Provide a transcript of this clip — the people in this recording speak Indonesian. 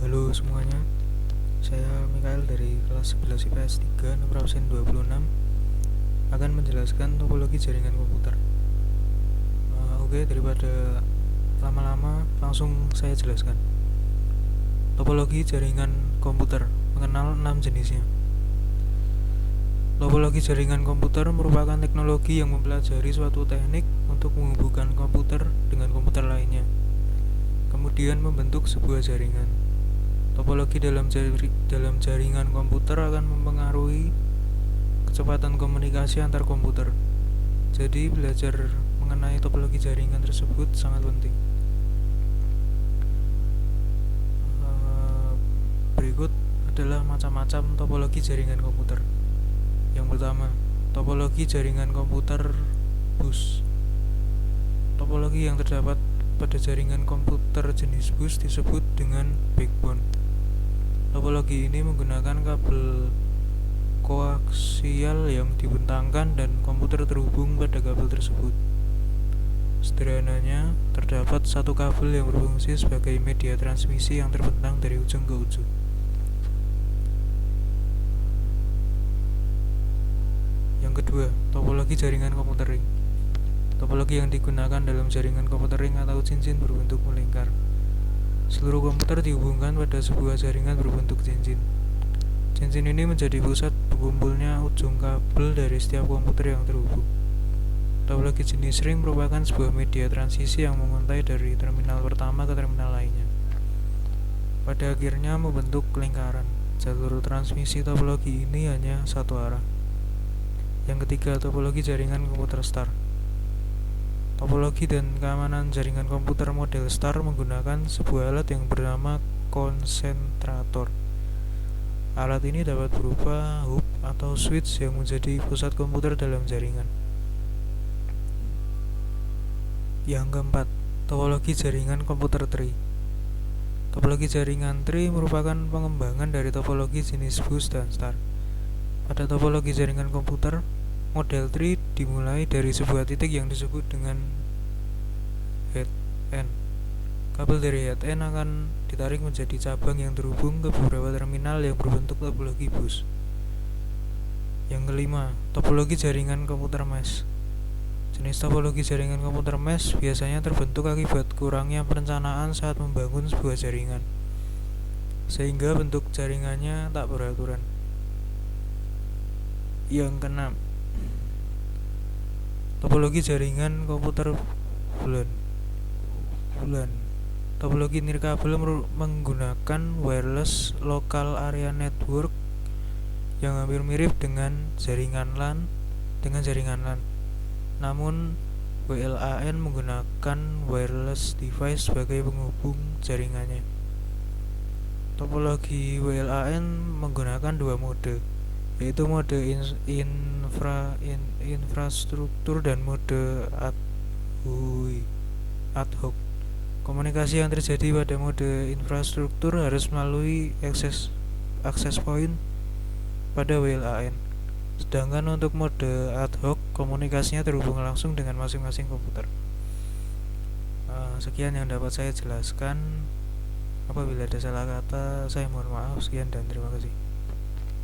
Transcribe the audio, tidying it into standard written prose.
Halo semuanya, saya Mikael dari kelas 11 IPS 3 nomor absen 26 akan menjelaskan topologi jaringan komputer. Oke, daripada lama-lama langsung saya jelaskan. Topologi jaringan komputer mengenal 6 jenisnya. Topologi jaringan komputer merupakan teknologi yang mempelajari suatu teknik untuk menghubungkan komputer dengan komputer lainnya, kemudian membentuk sebuah jaringan. Topologi dalam jaringan komputer akan mempengaruhi kecepatan komunikasi antar komputer. Jadi belajar mengenai topologi jaringan tersebut sangat penting. Berikut adalah macam-macam topologi jaringan komputer. Yang pertama, topologi jaringan komputer bus. Topologi yang terdapat pada jaringan komputer jenis bus disebut dengan backbone. Topologi ini menggunakan kabel koaksial yang dibentangkan dan komputer terhubung pada kabel tersebut. Sederhananya, terdapat satu kabel yang berfungsi sebagai media transmisi yang terbentang dari ujung ke ujung. Yang kedua, topologi jaringan komputer ring. Topologi yang digunakan dalam jaringan komputer ring atau cincin berbentuk melingkar. Seluruh komputer dihubungkan pada sebuah jaringan berbentuk cincin. Cincin ini menjadi pusat berkumpulnya ujung kabel dari setiap komputer yang terhubung. Topologi jenis ring merupakan sebuah media transisi yang menguntai dari terminal pertama ke terminal lainnya. Pada akhirnya membentuk lingkaran. Jalur transmisi topologi ini hanya satu arah. Yang ketiga, topologi jaringan komputer star. Topologi dan keamanan jaringan komputer model star menggunakan sebuah alat yang bernama konsentrator. Alat ini dapat berupa hub atau switch yang menjadi pusat komputer dalam jaringan. Yang keempat, topologi jaringan komputer tree. Topologi jaringan tree merupakan pengembangan dari topologi jenis bus dan star. Pada topologi jaringan komputer, model tree dimulai dari sebuah titik yang disebut dengan head end. Kabel dari head end akan ditarik menjadi cabang yang terhubung ke beberapa terminal yang berbentuk topologi bus. Yang kelima, topologi jaringan komputer mesh. Jenis topologi jaringan komputer mesh biasanya terbentuk akibat kurangnya perencanaan saat membangun sebuah jaringan, sehingga bentuk jaringannya tak beraturan. Yang keenam, topologi jaringan komputer bulan. Topologi nirkabel menggunakan wireless local area network yang hampir mirip dengan jaringan LAN. Namun WLAN menggunakan wireless device sebagai penghubung jaringannya. Topologi WLAN menggunakan dua mode, yaitu mode infrastruktur dan mode ad hoc. Komunikasi yang terjadi pada mode infrastruktur harus melalui access point pada WLAN. Sedangkan untuk mode ad hoc, komunikasinya terhubung langsung dengan masing-masing komputer. Sekian yang dapat saya jelaskan. Apabila ada salah kata, saya mohon maaf. Sekian dan terima kasih.